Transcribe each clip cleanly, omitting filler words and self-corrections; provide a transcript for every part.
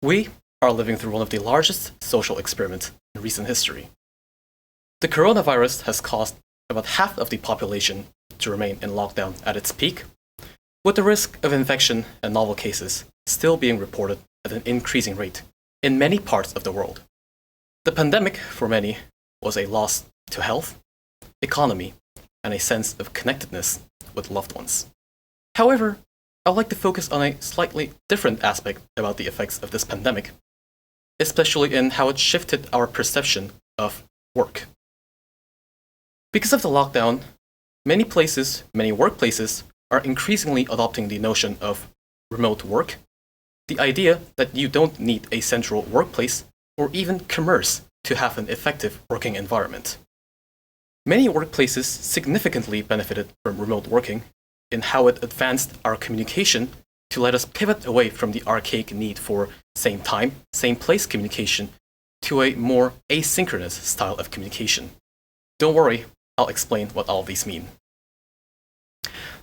We are living through one of the largest social experiments in recent history. The coronavirus has caused about half of the population to remain in lockdown at its peak, with the risk of infection and novel cases still being reported at an increasing rate in many parts of the world. The pandemic, for many, was a loss to health, economy, and a sense of connectedness with loved ones. However, I would like to focus on a slightly different aspect about the effects of this pandemic, especially in how it shifted our perception of work. Because of the lockdown, many workplaces are increasingly adopting the notion of remote work, the idea that you don't need a central workplace or even commerce to have an effective working environment. Many workplaces significantly benefited from remote working in how it advanced our communication to let us pivot away from the archaic need for same time, same place communication to a more asynchronous style of communication. Don't worry, I'll explain what all these mean.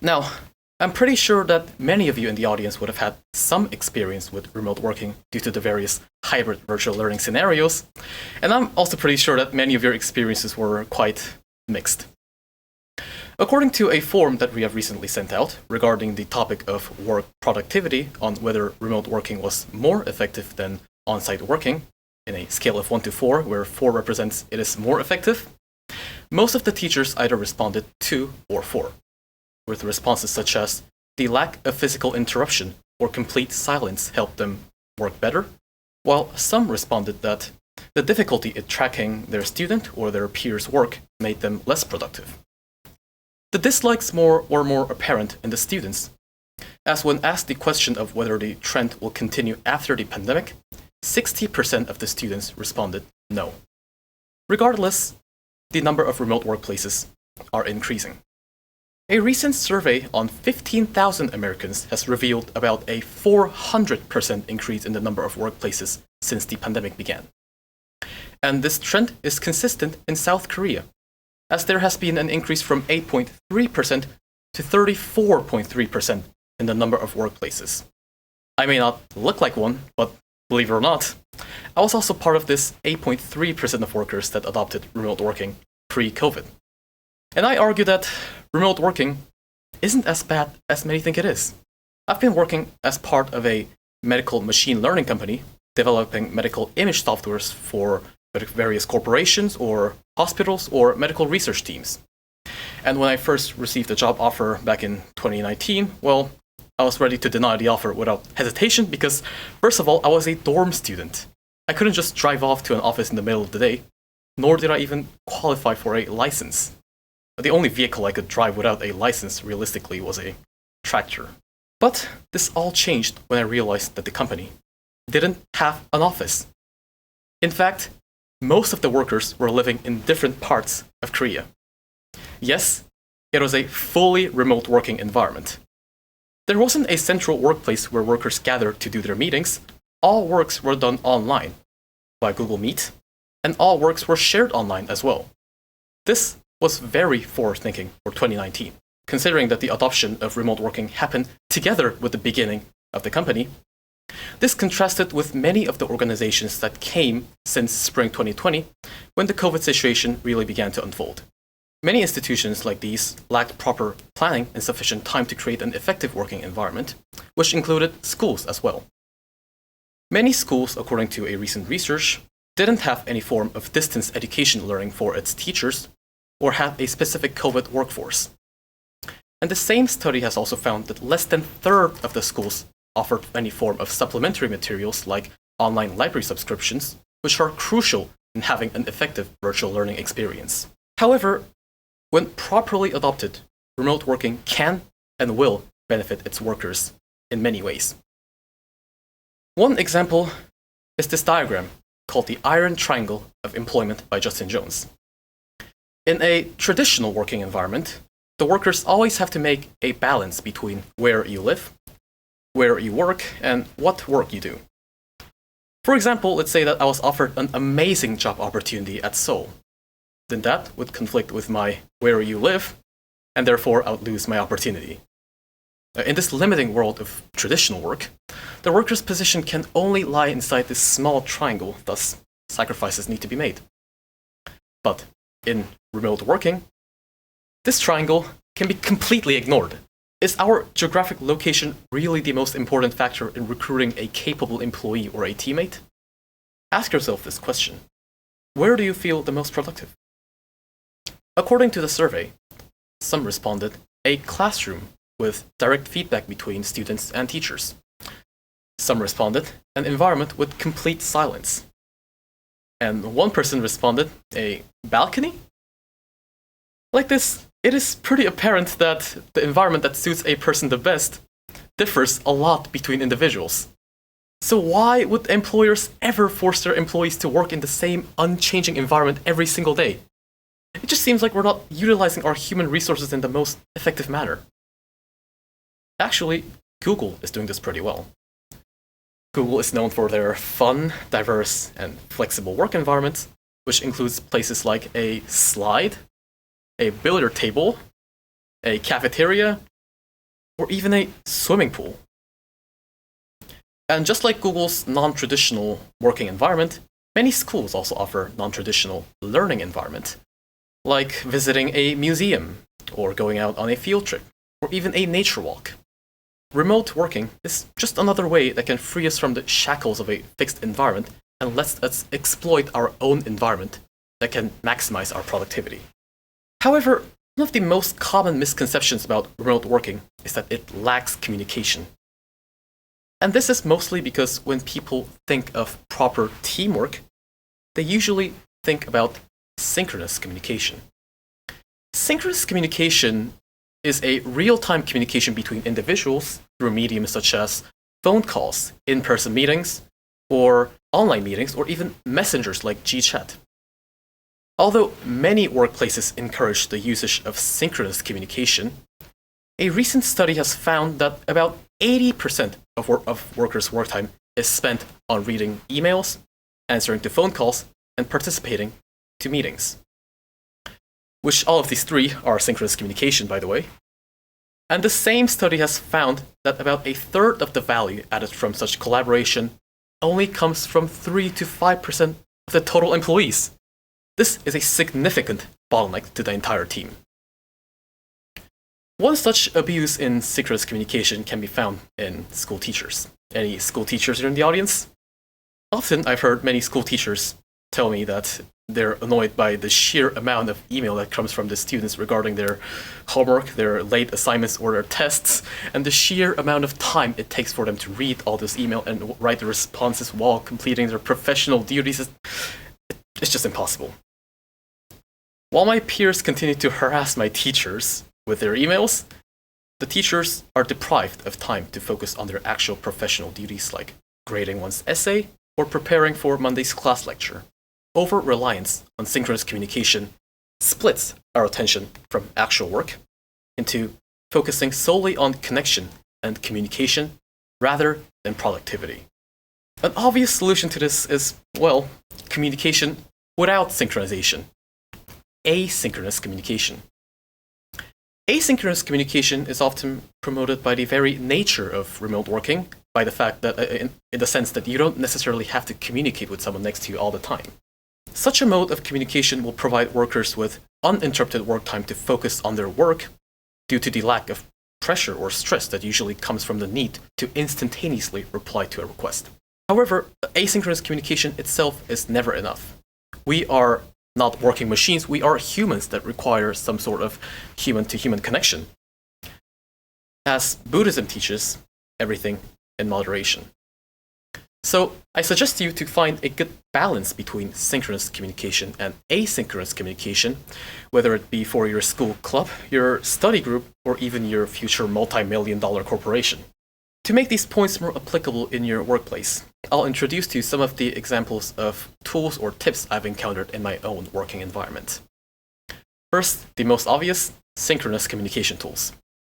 Now, I'm pretty sure that many of you in the audience would have had some experience with remote working due to the various hybrid virtual learning scenarios, and I'm also pretty sure that many of your experiences were quite mixed. According to a form that we have recently sent out regarding the topic of work productivity on whether remote working was more effective than on-site working, in a scale of 1 to 4, where 4 represents it is more effective, most of the teachers either responded 2 or 4, with responses such as the lack of physical interruption or complete silence helped them work better, while some responded that the difficulty in tracking their student or their peers' work made them less productive. The dislikes were more apparent in the students, as when asked the question of whether the trend will continue after the pandemic, 60% of the students responded no. Regardless, the number of remote workplaces are increasing. A recent survey on 15,000 Americans has revealed about a 400% increase in the number of workplaces since the pandemic began. And this trend is consistent in South Korea, as there has been an increase from 8.3% to 34.3% in the number of workplaces. I may not look like one, but believe it or not, I was also part of this 8.3% of workers that adopted remote working pre-COVID. And I argue that remote working isn't as bad as many think it is. I've been working as part of a medical machine learning company, developing medical image softwares for various corporations or hospitals or medical research teams. And when I first received a job offer back in 2019, well, I was ready to deny the offer without hesitation because, first of all, I was a dorm student. I couldn't just drive off to an office in the middle of the day, nor did I even qualify for a license. The only vehicle I could drive without a license, realistically, was a tractor. But this all changed when I realized that the company didn't have an office. In fact, most of the workers were living in different parts of Korea. Yes, it was a fully remote working environment. There wasn't a central workplace where workers gathered to do their meetings. All works were done online by Google Meet, and all works were shared online as well. This was very forward-thinking for 2019, considering that the adoption of remote working happened together with the beginning of the company. This contrasted with many of the organizations that came since spring 2020, when the COVID situation really began to unfold. Many institutions like these lacked proper planning and sufficient time to create an effective working environment, which included schools as well. Many schools, according to a recent research, didn't have any form of distance education learning for its teachers or have a specific COVID workforce. And the same study has also found that less than a third of the schools offered any form of supplementary materials like online library subscriptions, which are crucial in having an effective virtual learning experience. However, when properly adopted, remote working can and will benefit its workers in many ways. One example is this diagram called the Iron Triangle of Employment by Justin Jones. In a traditional working environment, the workers always have to make a balance between where you live, where you work, and what work you do. For example, let's say that I was offered an amazing job opportunity at Seoul. Then that would conflict with my where you live, and therefore I would lose my opportunity. In this limiting world of traditional work, the worker's position can only lie inside this small triangle, thus sacrifices need to be made. But in remote working, this triangle can be completely ignored. Is our geographic location really the most important factor in recruiting a capable employee or a teammate? Ask yourself this question. Where do you feel the most productive? According to the survey, some responded a classroom with direct feedback between students and teachers. Some responded an environment with complete silence. And one person responded a balcony? Like this, it is pretty apparent that the environment that suits a person the best differs a lot between individuals. So why would employers ever force their employees to work in the same unchanging environment every single day? It just seems like we're not utilizing our human resources in the most effective manner. Actually, Google is doing this pretty well. Google is known for their fun, diverse, and flexible work environments, which includes places like a slide, a billiard table, a cafeteria, or even a swimming pool. And just like Google's non-traditional working environment, many schools also offer non-traditional learning environment, like visiting a museum, or going out on a field trip, or even a nature walk. Remote working is just another way that can free us from the shackles of a fixed environment and lets us exploit our own environment that can maximize our productivity. However, one of the most common misconceptions about remote working is that it lacks communication. And this is mostly because when people think of proper teamwork, they usually think about synchronous communication. Synchronous communication is a real-time communication between individuals through mediums such as phone calls, in-person meetings, or online meetings, or even messengers like GChat. Although many workplaces encourage the usage of synchronous communication, a recent study has found that about 80% of workers' work time is spent on reading emails, answering to phone calls, and participating to meetings. Which all of these three are synchronous communication, by the way. And the same study has found that about a third of the value added from such collaboration only comes from 3 to 5% of the total employees. This is a significant bottleneck to the entire team. One such abuse in synchronous communication can be found in school teachers. Any school teachers here in the audience? Often I've heard many school teachers tell me that they're annoyed by the sheer amount of email that comes from the students regarding their homework, their late assignments, or their tests, and the sheer amount of time it takes for them to read all this email and write the responses while completing their professional duties. It's just impossible. While my peers continue to harass my teachers with their emails, the teachers are deprived of time to focus on their actual professional duties like grading one's essay or preparing for Monday's class lecture. Over-reliance on synchronous communication splits our attention from actual work into focusing solely on connection and communication rather than productivity. An obvious solution to this is, well, communication without synchronization. Asynchronous communication. Asynchronous communication is often promoted by the very nature of remote working, by the fact that, in the sense that you don't necessarily have to communicate with someone next to you all the time. Such a mode of communication will provide workers with uninterrupted work time to focus on their work due to the lack of pressure or stress that usually comes from the need to instantaneously reply to a request. However, asynchronous communication itself is never enough. We are not working machines, we are humans that require some sort of human-to-human connection. As Buddhism teaches, everything in moderation. So I suggest you to find a good balance between synchronous communication and asynchronous communication, whether it be for your school club, your study group, or even your future multi-million-dollar corporation. To make these points more applicable in your workplace, I'll introduce to you some of the examples of tools or tips I've encountered in my own working environment. First, the most obvious, synchronous communication tools.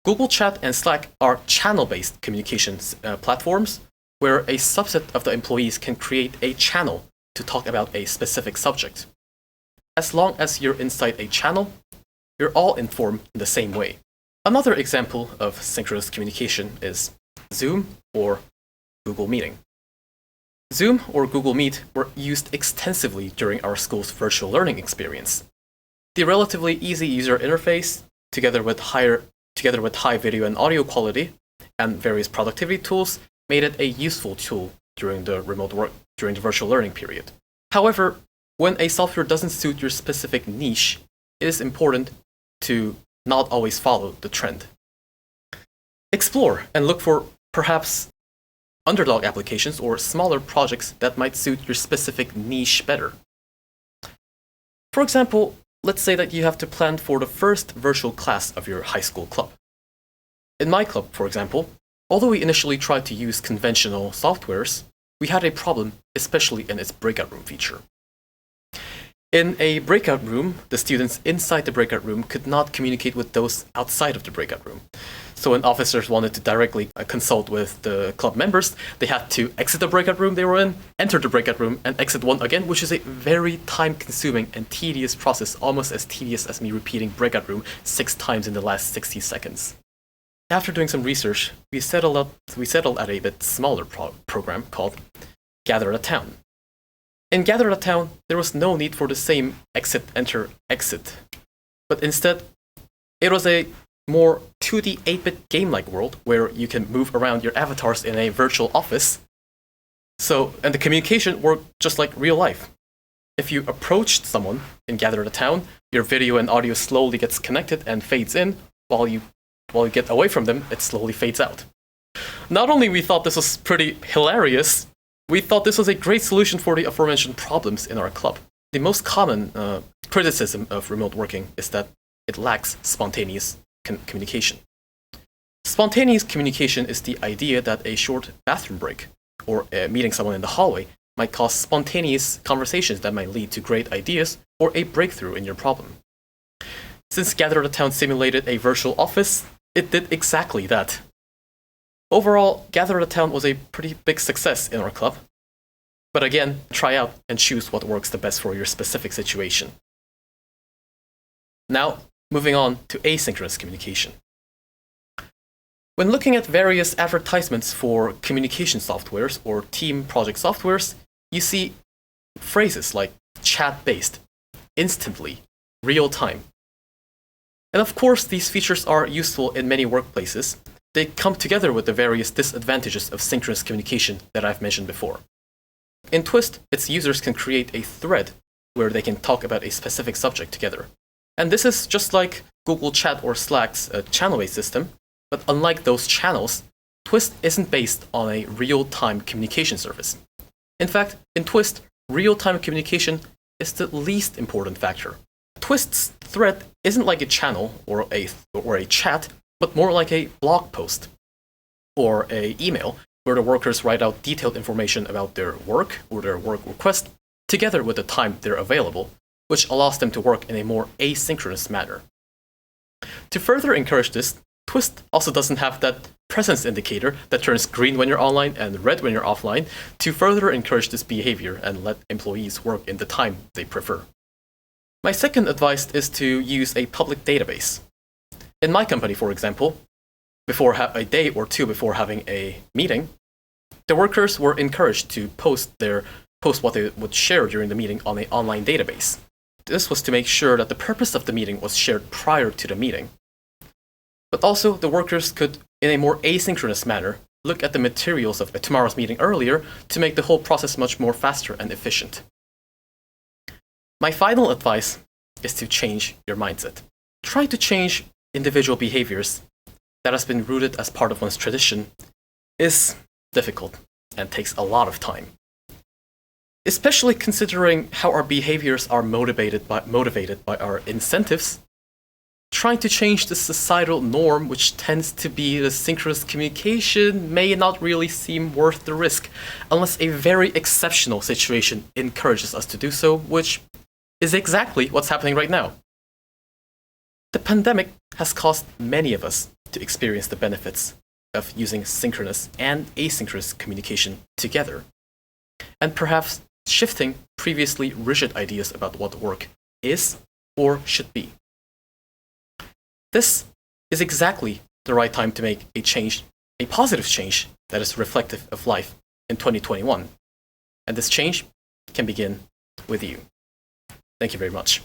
Google Chat and Slack are channel-based communications platforms where a subset of the employees can create a channel to talk about a specific subject. As long as you're inside a channel, you're all informed in the same way. Another example of synchronous communication is Zoom or Google Meeting. Zoom or Google Meet were used extensively during our school's virtual learning experience. The relatively easy user interface, together with high video and audio quality, and various productivity tools, made it a useful tool during the virtual learning period. However, when a software doesn't suit your specific niche, it is important to not always follow the trend. Explore and look for perhaps underdog applications or smaller projects that might suit your specific niche better. For example, let's say that you have to plan for the first virtual class of your high school club. In my club, for example, although we initially tried to use conventional softwares, we had a problem, especially in its breakout room feature. In a breakout room, the students inside the breakout room could not communicate with those outside of the breakout room. So when officers wanted to directly consult with the club members, they had to exit the breakout room they were in, enter the breakout room, and exit one again, which is a very time-consuming and tedious process, almost as tedious as me repeating breakout room 6 times in the last 60 seconds. After doing some research, we settled at a bit smaller program called Gather at a Town. In Gather at a Town, there was no need for the same exit, enter, exit, but instead, it was a more 2D 8-bit game-like world where you can move around your avatars in a virtual office. And the communication worked just like real life. If you approached someone in Gather at a Town, your video and audio slowly gets connected and fades in, while you get away from them, it slowly fades out. Not only we thought this was pretty hilarious, we thought this was a great solution for the aforementioned problems in our club. The most common criticism of remote working is that it lacks spontaneous communication. Spontaneous communication is the idea that a short bathroom break or meeting someone in the hallway might cause spontaneous conversations that might lead to great ideas or a breakthrough in your problem. Since Gather at a Town simulated a virtual office, it did exactly that. Overall, Gather at a Town was a pretty big success in our club. But again, try out and choose what works the best for your specific situation. Now, moving on to asynchronous communication. When looking at various advertisements for communication softwares or team project softwares, you see phrases like chat-based, instantly, real-time. And of course, these features are useful in many workplaces. They come together with the various disadvantages of synchronous communication that I've mentioned before. In Twist, its users can create a thread where they can talk about a specific subject together. And this is just like Google Chat or Slack's channel-based system, but unlike those channels, Twist isn't based on a real-time communication service. In fact, in Twist, real-time communication is the least important factor. Twist's thread isn't like a channel or a chat, but more like a blog post or an email where the workers write out detailed information about their work or their work request together with the time they're available, which allows them to work in a more asynchronous manner. To further encourage this, Twist also doesn't have that presence indicator that turns green when you're online and red when you're offline to further encourage this behavior and let employees work in the time they prefer. My second advice is to use a public database. In my company, for example, a day or two before having a meeting, the workers were encouraged to post what they would share during the meeting on an online database. This was to make sure that the purpose of the meeting was shared prior to the meeting. But also, the workers could, in a more asynchronous manner, look at the materials of tomorrow's meeting earlier to make the whole process much more faster and efficient. My final advice is to change your mindset. Try to change individual behaviors that has been rooted as part of one's tradition is difficult and takes a lot of time. Especially considering how our behaviors are motivated by our incentives, trying to change the societal norm, which tends to be the synchronous communication, may not really seem worth the risk, unless a very exceptional situation encourages us to do so, which is exactly what's happening right now. The pandemic has caused many of us to experience the benefits of using synchronous and asynchronous communication together, and perhaps shifting previously rigid ideas about what work is or should be. This is exactly the right time to make a change, a positive change that is reflective of life in 2021. And this change can begin with you. Thank you very much.